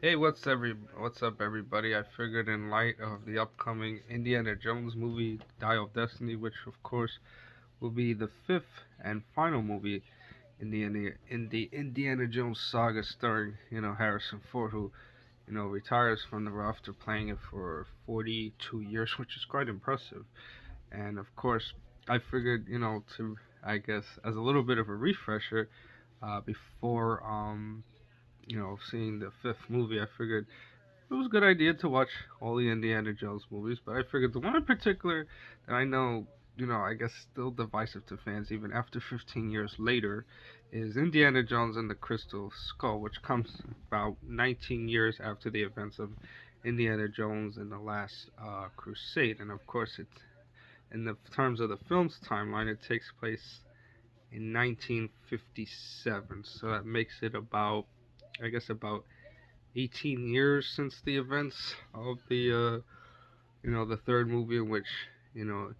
Hey, what's up everybody? I figured in light of the upcoming Indiana Jones movie Dial of Destiny, which of course will be the fifth and final movie in the Indiana Jones saga starring, Harrison Ford, who, retires from the role after playing it for 42 years, which is quite impressive. And of course, I figured, to I guess as a little bit of a refresher, before seeing the fifth movie, I figured it was a good idea to watch all the Indiana Jones movies, but I figured the one in particular that I know, I guess still divisive to fans even after 15 years later, is Indiana Jones and the Crystal Skull, which comes about 19 years after the events of Indiana Jones and the Last Crusade. And of course, in the terms of the film's timeline, it takes place in 1957. So that makes it about 18 years since the events of the third movie, in which you know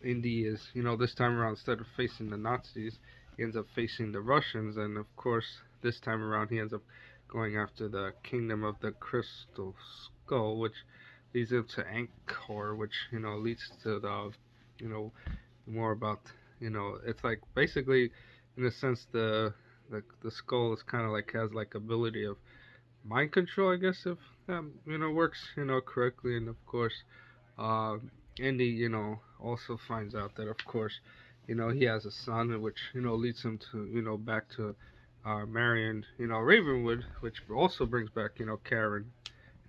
Indy is, this time around, instead of facing the Nazis, he ends up facing the Russians, and of course this time around he ends up going after the Kingdom of the Crystal Skull, which leads into Angkor, which leads to the you know more about, it's like basically, in a sense, the skull is kind of like has like ability of mind control, I guess, if that works correctly. And of course, uh, Andy also finds out that, of course, he has a son, which leads him to back to Marion, Ravenwood, which also brings back Karen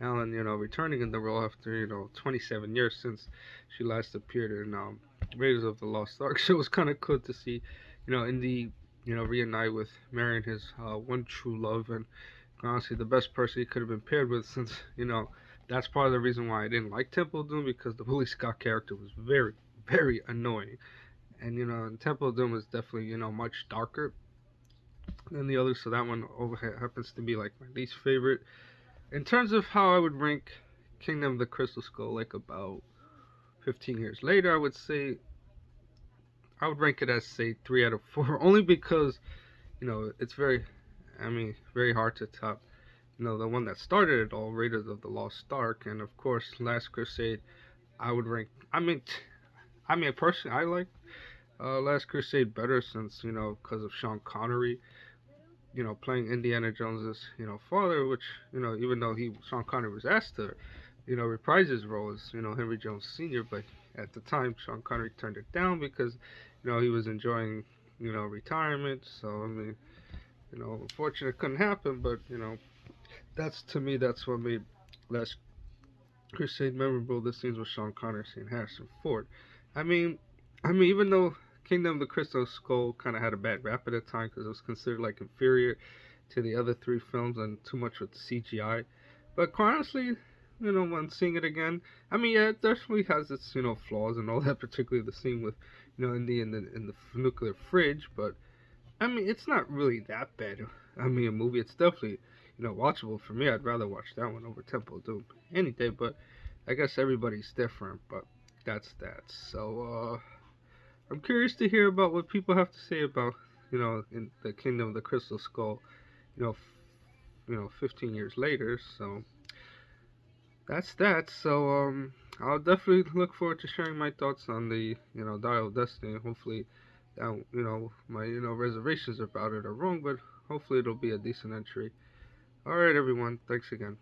Allen, returning in the role after 27 years since she last appeared in Raiders of the Lost Ark. So it was kind of cool to see Indy reunite with Marion, his one true love, and honestly the best person he could have been paired with, since that's part of the reason why I didn't like Temple of Doom, because the Willie Scott character was very, very annoying. And Temple of Doom is definitely much darker than the others, so that one happens to be like my least favorite. In terms of how I would rank Kingdom of the Crystal Skull, like about 15 years later, I would rank it as, say, 3 out of 4, only because it's very hard to top the one that started it all, Raiders of the Lost Ark, and of course Last Crusade. I would rank. Personally, I like Last Crusade better, since because of Sean Connery, playing Indiana Jones's father, which even though Sean Connery was asked to reprise his role as Henry Jones Sr., but at the time Sean Connery turned it down because he was enjoying retirement. So unfortunately it couldn't happen, but that's what made Last Crusade memorable. The scenes with Sean Connery and Harrison Ford. I mean, even though Kingdom of the Crystal Skull kind of had a bad rap at the time because it was considered like inferior to the other three films and too much with CGI, but quite honestly, when seeing it again, yeah, it definitely has its flaws and all that, particularly the scene with in the nuclear fridge. But it's not really that bad. A movie. It's definitely watchable for me. I'd rather watch that one over Temple of Doom any day. But I guess everybody's different. But that's that. So I'm curious to hear about what people have to say about in the Kingdom of the Crystal Skull. You know, 15 years later. So that's that. So I'll definitely look forward to sharing my thoughts on the Dial of Destiny. Hopefully, my reservations about it are wrong, but hopefully it'll be a decent entry. All right, everyone. Thanks again.